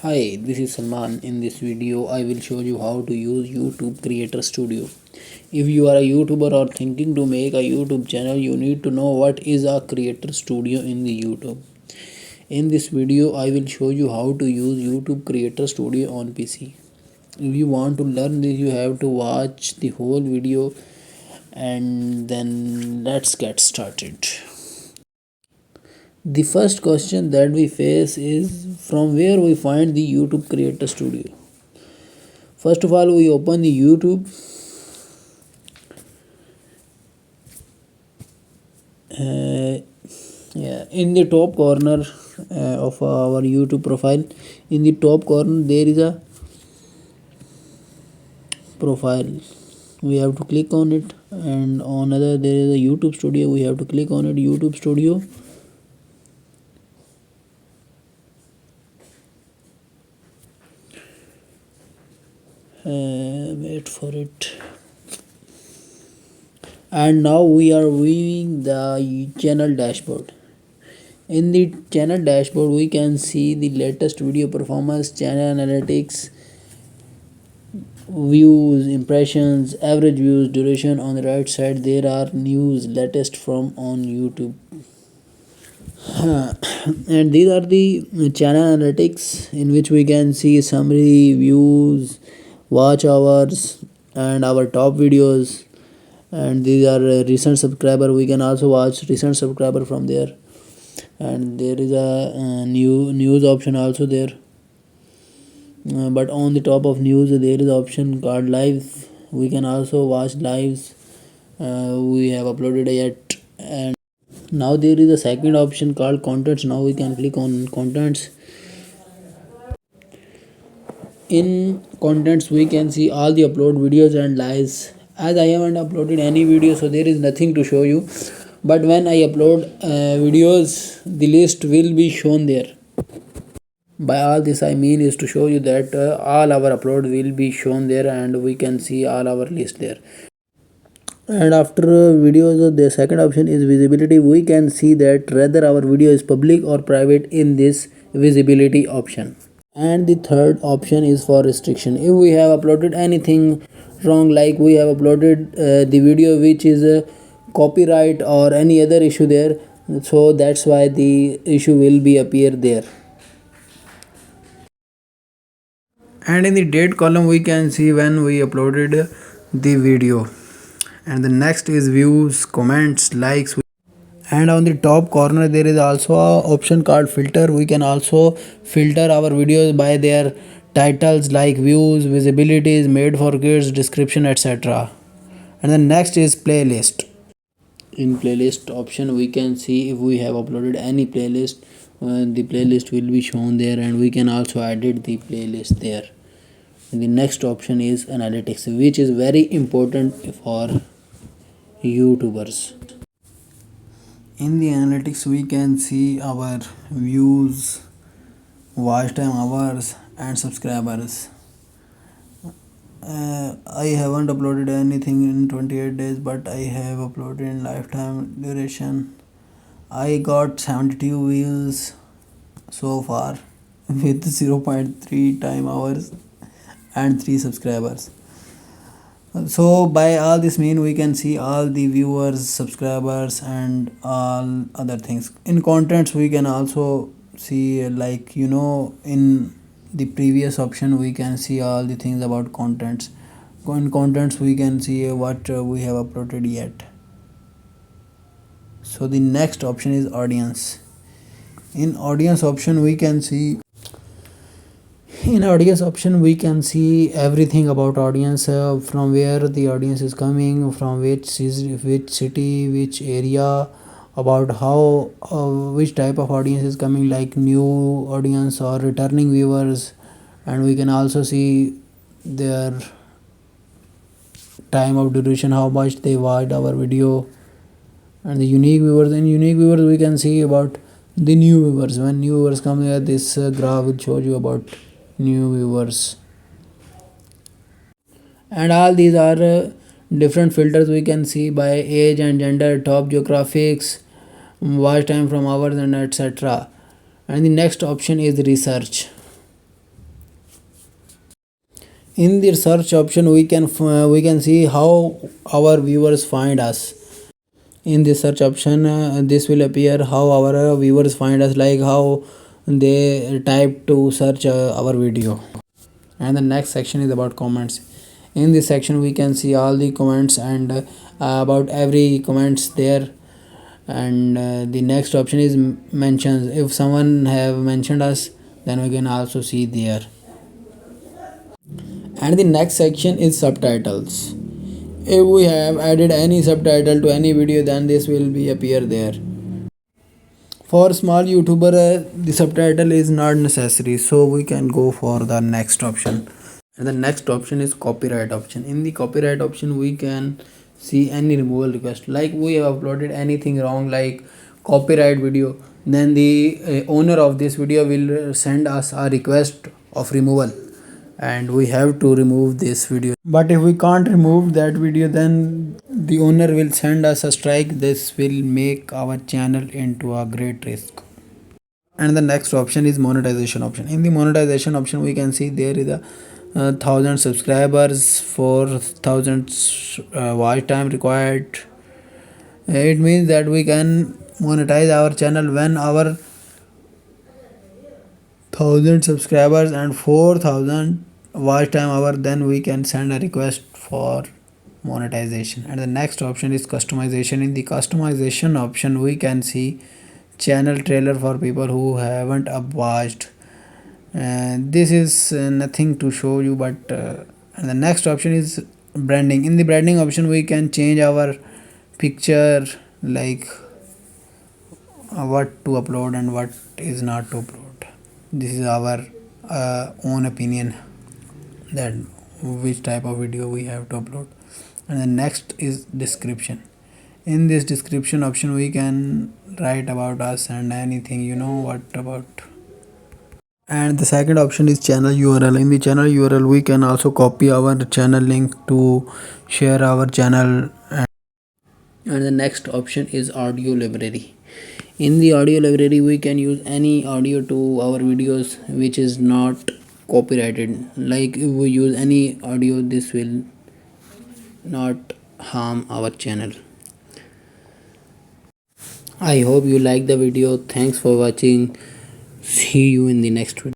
Hi, this is Salman. In this video, I will show you how to use YouTube Creator Studio. If you are a YouTuber or thinking to make a YouTube channel, you need to know what is a Creator Studio in the YouTube. In this video, I will show you how to use YouTube Creator Studio on PC. If you want to learn this, you have to watch the whole video and then let's get started. The first question that we face is from where we find the YouTube Creator Studio. First of all, we open the YouTube. In the top corner of our YouTube profile, in the top corner there is a profile. We have to click on it, and on other there is a YouTube Studio. We have to click on it, YouTube Studio. Wait for it. And now we are viewing the channel dashboard. In the channel dashboard we can see the latest video performance, channel analytics, views, impressions, average views, duration. On the right side there are news, latest from on YouTube. And these are the channel analytics in which we can see summary, views, watch hours, and our top videos. And these are recent subscriber. We can also watch recent subscriber from there. And there is a news option also there. But on the top of news there is option called live. We can also watch lives. We have uploaded yet. And now there is a second option called contents. Now we can click on contents. In contents we can see all the upload videos and lives. As I haven't uploaded any video, so there is nothing to show you, but when I upload videos, the list will be shown there. By all this I mean is to show you that all our upload will be shown there and we can see all our list there. And after videos, the second option is visibility. We can see that whether our video is public or private in this visibility option. And the third option is for restriction. If we have uploaded anything wrong, like we have uploaded the video which is a copyright or any other issue there, so that's why the issue will be appear there. And in the date column we can see when we uploaded the video. And the next is views, comments, likes. And on the top corner there is also a option called filter. We can also filter our videos by their titles like views, visibilities, made for kids, description, etc. And the next is playlist. In playlist option we can see if we have uploaded any playlist, the playlist will be shown there, and we can also edit the playlist there. And the next option is analytics, which is very important for YouTubers. In the analytics we can see our views, watch time hours, and subscribers. I haven't uploaded anything in 28 days, but I have uploaded in lifetime duration. I got 72 views so far with 0.3 time hours and 3 subscribers. So by all this mean we can see all the viewers, subscribers, and all other things. In contents we can also see, like in the previous option we can see all the things about contents. In contents we can see what we have uploaded yet. So the next option is audience. In audience option we can see everything about audience, from where the audience is coming, from which city, which area, about how which type of audience is coming, like new audience or returning viewers. And we can also see their time of duration, how much they watched our video. And the unique viewers, we can see about the new viewers. When new viewers come here, this graph will show you about new viewers. And all these are different filters we can see by age and gender, top geographics, watch time from hours, and etc. And the next option is research. In the search option we can see how our viewers find us. In the search option this will appear how our viewers find us, like how they type to search our video. And the next section is about comments. In this section we can see all the comments and about every comments there. And the next option is mentions. If someone have mentioned us, then we can also see there. And the next section is subtitles. If we have added any subtitle to any video, then this will be appear there. For small YouTuber the subtitle is not necessary, so we can go for the next option. And the next option is copyright option. In the copyright option we can see any removal request, like we have uploaded anything wrong like copyright video, then the owner of this video will send us a request of removal and we have to remove this video. But if we can't remove that video, then the owner will send us a strike. This will make our channel into a great risk. And the next option is monetization option. In the monetization option we can see there is a 1000 subscribers, 4000 watch time required. It means that we can monetize our channel when our 1000 subscribers and 4000 watch time hour, then we can send a request for monetization. And the next option is customization. In the customization option we can see channel trailer for people who haven't watched, and this is nothing to show you. But and the next option is branding. In the branding option we can change our picture, like what to upload and what is not to upload. This is our own opinion that which type of video we have to upload. And the next is description. In this description option we can write about us and anything what about. And the second option is channel URL. In the channel URL we can also copy our channel link to share our channel. And the next option is audio library. In the audio library we can use any audio to our videos which is not copyrighted. Like if we use any audio, this will not harm our channel. I hope you like the video. Thanks for watching. See you in the next video.